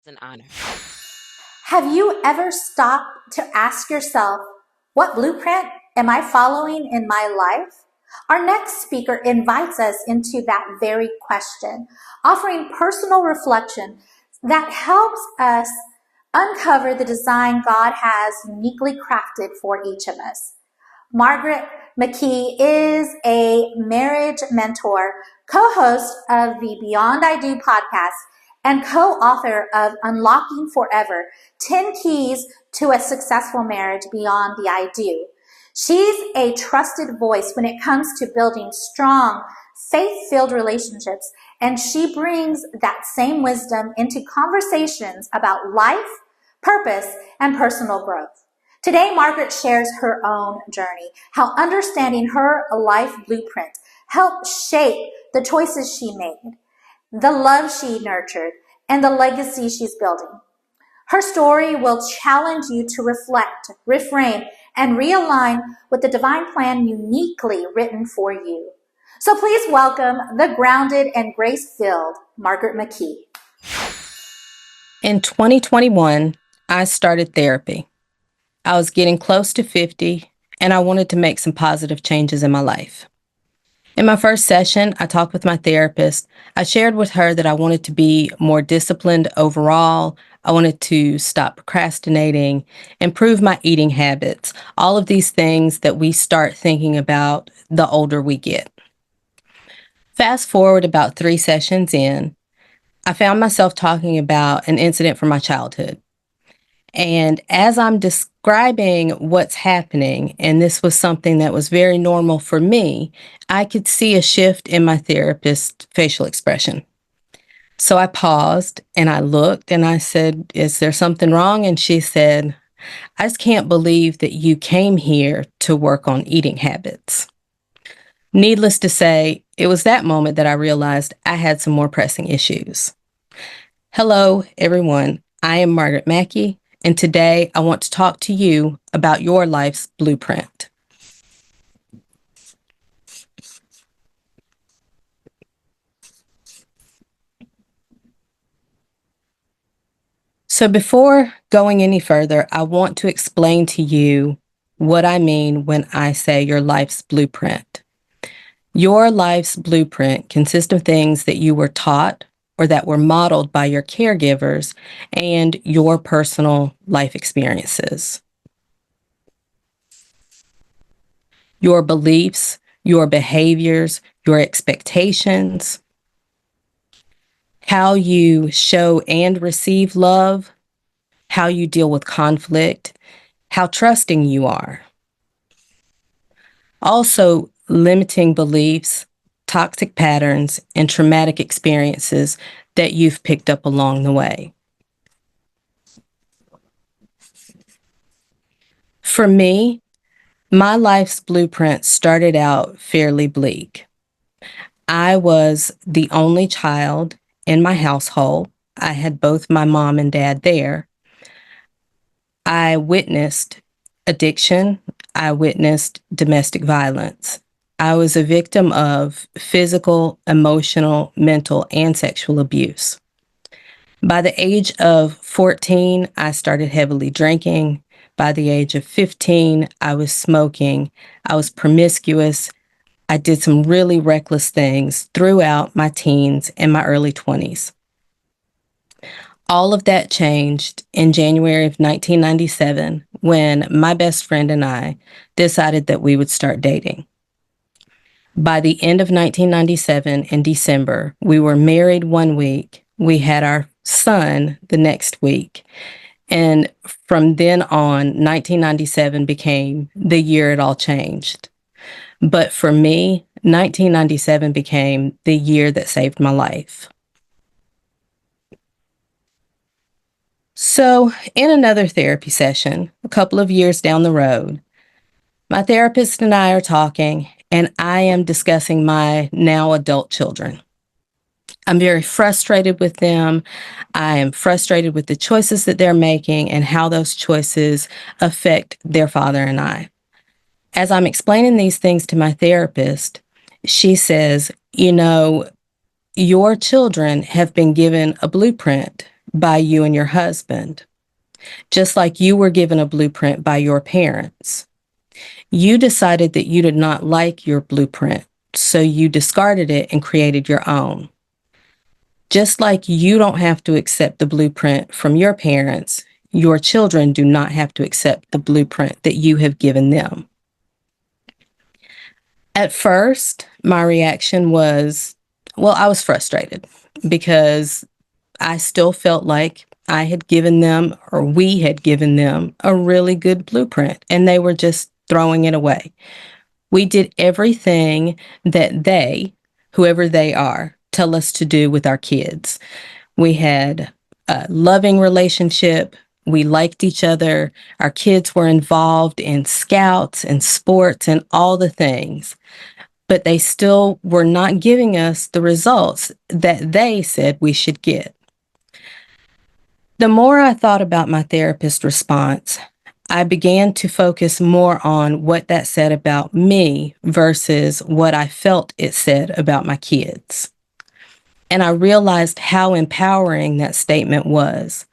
It's an honor. Have you ever stopped to ask yourself, what blueprint am I following in my life? Our next speaker invites us into that very question, offering personal reflection that helps us uncover the design God has uniquely crafted for each of us. Margret McKie is a marriage mentor, co-host of the Beyond I Do podcast, and co-author of Unlocking Forever, 10 Keys to a Successful Marriage Beyond the I Do. She's a trusted voice when it comes to building strong, faith-filled relationships, and she brings that same wisdom into conversations about life, purpose, and personal growth. Today, Margret shares her own journey, how understanding her life blueprint helped shape the choices she made, the love she nurtured, and the legacy she's building. Her story will challenge you to reflect, reframe, and realign with the divine plan uniquely written for you. So please welcome the grounded and grace-filled Margret McKie. In 2021, I started therapy. I was getting close to 50, and I wanted to make some positive changes in my life. In my first session, I talked with my therapist. I shared with her that I wanted to be more disciplined overall. I wanted to stop procrastinating, improve my eating habits, all of these things that we start thinking about the older we get. Fast forward about 3 sessions in, I found myself talking about an incident from my childhood. And as I'm describing what's happening, and this was something that was very normal for me, I could see a shift in my therapist's facial expression. So I paused and I looked and I said, "Is there something wrong?" And she said, "I just can't believe that you came here to work on eating habits." Needless to say, it was that moment that I realized I had some more pressing issues. Hello, everyone. I am Margret McKie, and today I want to talk to you about your life's blueprint. So before going any further, I want to explain to you what I mean when I say your life's blueprint. Your life's blueprint consists of things that you were taught or that were modeled by your caregivers and your personal life experiences. Your beliefs, your behaviors, your expectations, how you show and receive love, how you deal with conflict, how trusting you are. Also, limiting beliefs, toxic patterns, and traumatic experiences that you've picked up along the way. For me, my life's blueprint started out fairly bleak. I was the only child in my household. I had both my mom and dad there. I witnessed addiction. I witnessed domestic violence. I was a victim of physical, emotional, mental, and sexual abuse. By the age of 14, I started heavily drinking. By the age of 15, I was smoking. I was promiscuous. I did some really reckless things throughout my teens and my early 20s. All of that changed in January of 1997 when my best friend and I decided that we would start dating. By the end of 1997, in December, we were married 1 week. We had our son the next week. And from then on, 1997 became the year it all changed. But for me, 1997 became the year that saved my life. So, in another therapy session, a couple of years down the road, my therapist and I are talking, and I am discussing my now adult children. I'm very frustrated with them. I am frustrated with the choices that they're making and how those choices affect their father and I. As I'm explaining these things to my therapist, she says, "You know, your children have been given a blueprint. by you and your husband, just like you were given a blueprint by your parents. You decided that you did not like your blueprint, so you discarded it and created your own. Just like you don't have to accept the blueprint from your parents, your children do not have to accept the blueprint that you have given them. At first, my reaction was, well, I was frustrated because I still felt like I had given them, or we had given them, a really good blueprint, and they were just throwing it away. We did everything that they, whoever they are, tell us to do with our kids. We had a loving relationship. We liked each other. Our kids were involved in scouts and sports and all the things, but they still were not giving us the results that they said we should get. The more I thought about my therapist's response, I began to focus more on what that said about me versus what I felt it said about my kids. And I realized how empowering that statement was,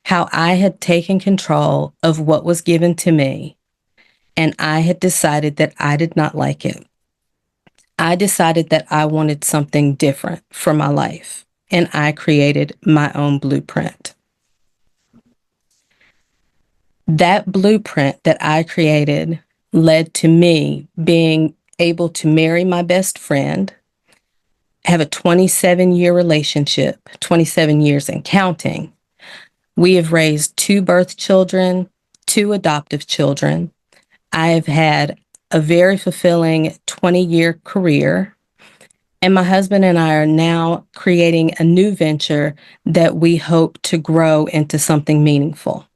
how I had taken control of what was given to me, and I had decided that I did not like it. I decided that I wanted something different for my life, and I created my own blueprint. That blueprint that I created led to me being able to marry my best friend, have a 27-year relationship, 27 years and counting. We have raised 2 birth children, 2 adoptive children. I have had a very fulfilling 20-year career, and my husband and I are now creating a new venture that we hope to grow into something meaningful.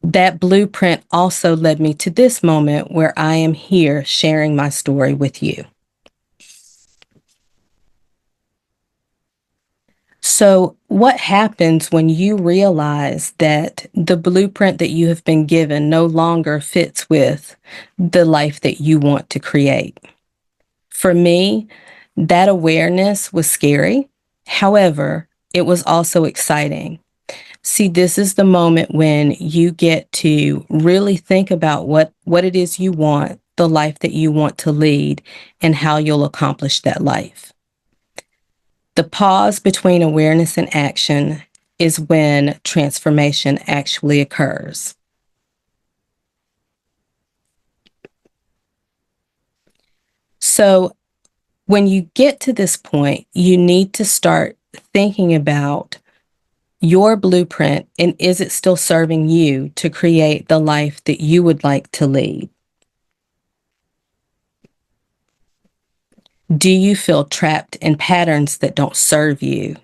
That blueprint also led me to this moment where I am here sharing my story with you. So, what happens when you realize that the blueprint that you have been given no longer fits with the life that you want to create? For me, that awareness was scary. However, it was also exciting. See, this is the moment when you get to really think about what it is you want, the life that you want to lead, and how you'll accomplish that life. The pause between awareness and action is when transformation actually occurs. So, when you get to this point, you need to start thinking about your blueprint, and is it still serving you to create the life that you would like to lead? Do you feel trapped in patterns that don't serve you?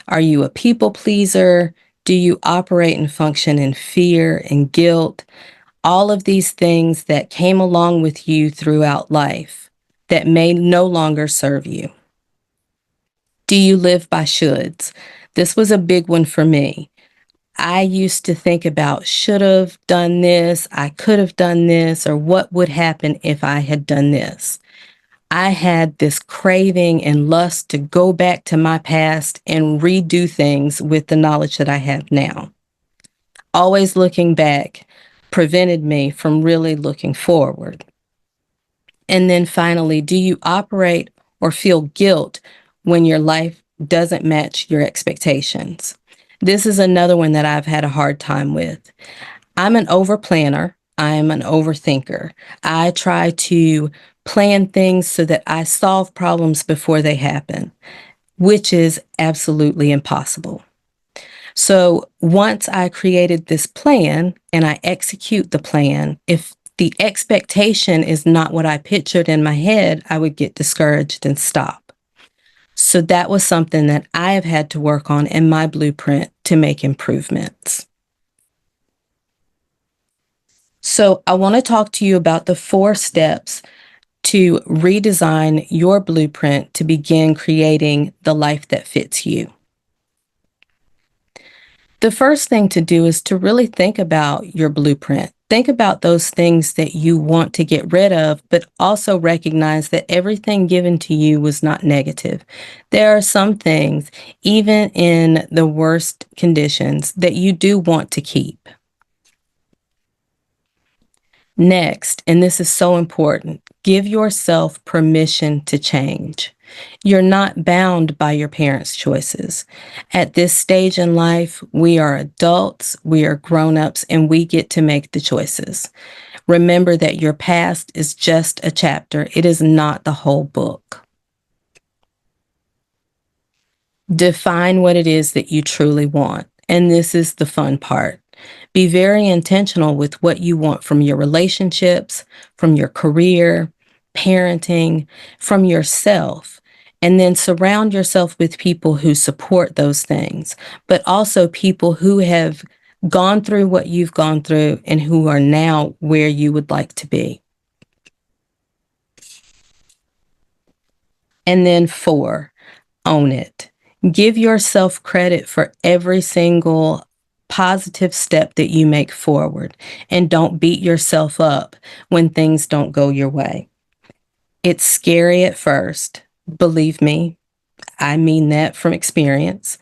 Are you a people pleaser? Do you operate and function in fear and guilt? All of these things that came along with you throughout life that may no longer serve you. Do you live by shoulds? This was a big one for me. I used to think about should have done this, I could have done this, or what would happen if I had done this. I had this craving and lust to go back to my past and redo things with the knowledge that I have now. Always looking back prevented me from really looking forward. And then finally, do you operate or feel guilt when your life doesn't match your expectations? This is another one that I've had a hard time with. I'm an overplanner. I'm an overthinker. I try to plan things so that I solve problems before they happen, which is absolutely impossible. So once I created this plan and I execute the plan, if the expectation is not what I pictured in my head, I would get discouraged and stop. So that was something that I have had to work on in my blueprint to make improvements. So I want to talk to you about the 4 steps to redesign your blueprint to begin creating the life that fits you. The first thing to do is to really think about your blueprint. Think about those things that you want to get rid of, but also recognize that everything given to you was not negative. There are some things, even in the worst conditions, that you do want to keep. Next, and this is so important, give yourself permission to change. You're not bound by your parents' choices. At this stage in life, we are adults, we are grown-ups, and we get to make the choices. Remember that your past is just a chapter. It is not the whole book. Define what it is that you truly want. And this is the fun part. Be very intentional with what you want from your relationships, from your career, parenting, from yourself. And then surround yourself with people who support those things, but also people who have gone through what you've gone through and who are now where you would like to be. And then 4, own it. Give yourself credit for every single positive step that you make forward, and don't beat yourself up when things don't go your way. It's scary at first. Believe me, I mean that from experience.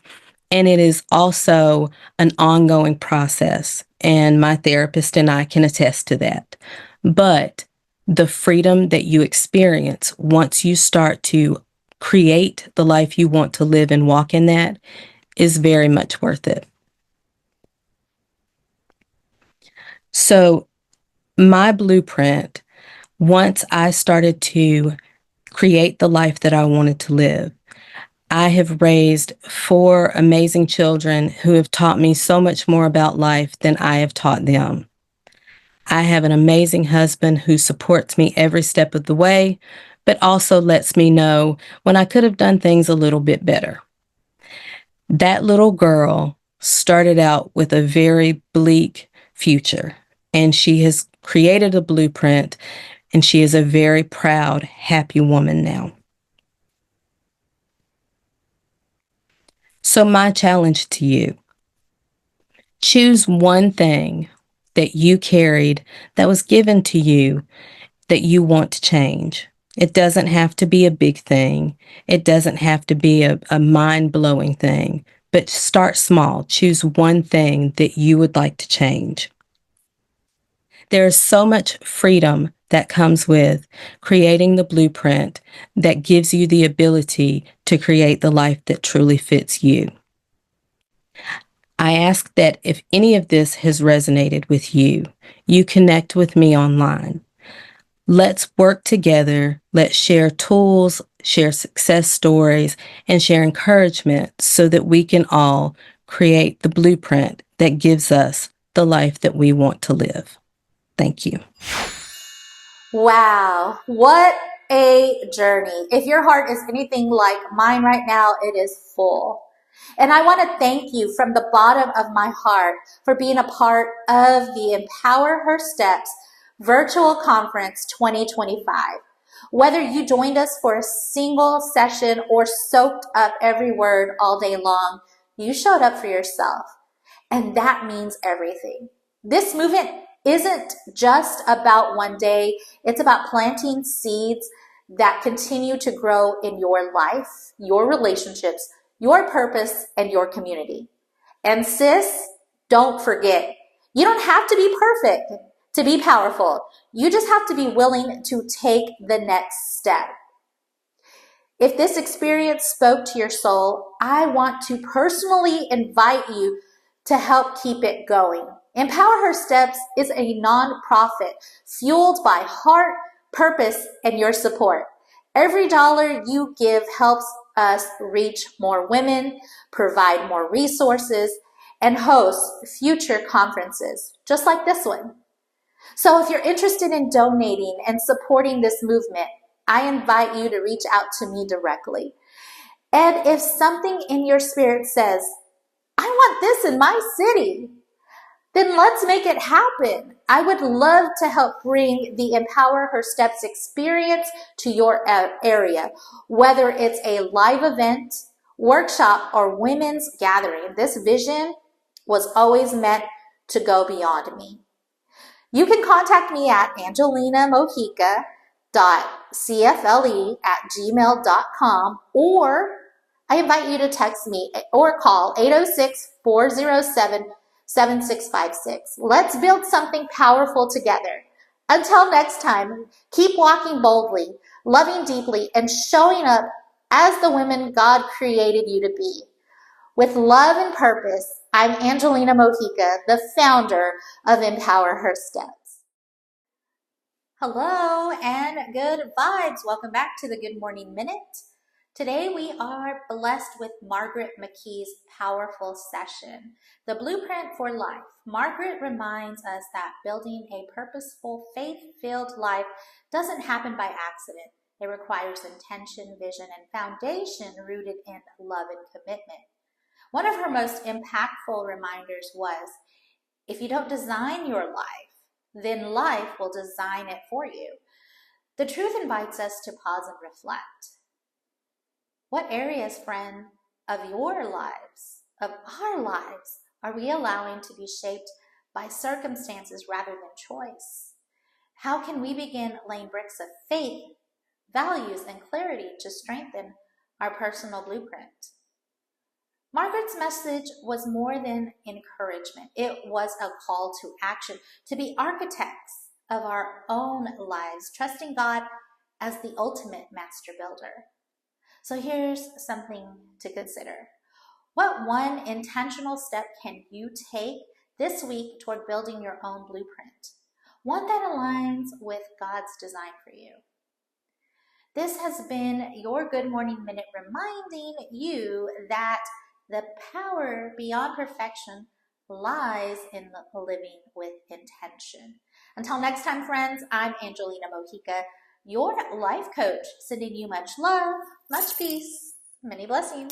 And it is also an ongoing process, and my therapist and I can attest to that. But the freedom that you experience once you start to create the life you want to live and walk in that is very much worth it. So my blueprint, once I started to create the life that I wanted to live, I have raised 4 amazing children who have taught me so much more about life than I have taught them. I have an amazing husband who supports me every step of the way, but also lets me know when I could have done things a little bit better. That little girl started out with a very bleak future, and she has created a blueprint, and she is a very proud, happy woman now. So my challenge to you, choose one thing that you carried that was given to you that you want to change. It doesn't have to be a big thing. It doesn't have to be a mind-blowing thing, but start small. Choose one thing that you would like to change. There is so much freedom that comes with creating the blueprint that gives you the ability to create the life that truly fits you. I ask that if any of this has resonated with you, you connect with me online. Let's work together. Let's share tools, share success stories, and share encouragement so that we can all create the blueprint that gives us the life that we want to live. Thank you. Wow, what a journey. If your heart is anything like mine right now, it is full. And I want to thank you from the bottom of my heart for being a part of the Empower Her Steps Virtual Conference 2025. Whether you joined us for a single session or soaked up every word all day long, you showed up for yourself. And that means everything. This movement isn't just about one day. It's about planting seeds that continue to grow in your life, your relationships, your purpose, and your community. And sis, don't forget, you don't have to be perfect to be powerful. You just have to be willing to take the next step. If this experience spoke to your soul, I want to personally invite you to help keep it going. Empower Her Steps is a nonprofit fueled by heart, purpose, and your support. Every dollar you give helps us reach more women, provide more resources, and host future conferences, just like this one. So if you're interested in donating and supporting this movement, I invite you to reach out to me directly. And if something in your spirit says, I want this in my city, then let's make it happen. I would love to help bring the Empower Her Steps experience to your area, whether it's a live event, workshop, or women's gathering. This vision was always meant to go beyond me. You can contact me at angelinamojica.cfle@gmail.com, or I invite you to text me or call 806-407-7656. Let's build something powerful together. Until next time, keep walking boldly, loving deeply, and showing up as the women God created you to be. With love and purpose, I'm Angelina Mojica, the founder of Empower Her Steps. Hello and good vibes. Welcome back to the Good Morning Minute. Today we are blessed with Margret McKie's powerful session, The Blueprint for Life. Margret reminds us that building a purposeful, faith-filled life doesn't happen by accident. It requires intention, vision, and foundation rooted in love and commitment. One of her most impactful reminders was, if you don't design your life, then life will design it for you. The truth invites us to pause and reflect. What areas, friend, of your lives, of our lives, are we allowing to be shaped by circumstances rather than choice? How can we begin laying bricks of faith, values, and clarity to strengthen our personal blueprint? Margret's message was more than encouragement. It was a call to action, to be architects of our own lives, trusting God as the ultimate master builder. So here's something to consider. What one intentional step can you take this week toward building your own blueprint? One that aligns with God's design for you. This has been your Good Morning Minute, reminding you that the power beyond perfection lies in living with intention. Until next time, friends, I'm Angelina Mojica, your life coach, sending you much love, much peace, many blessings.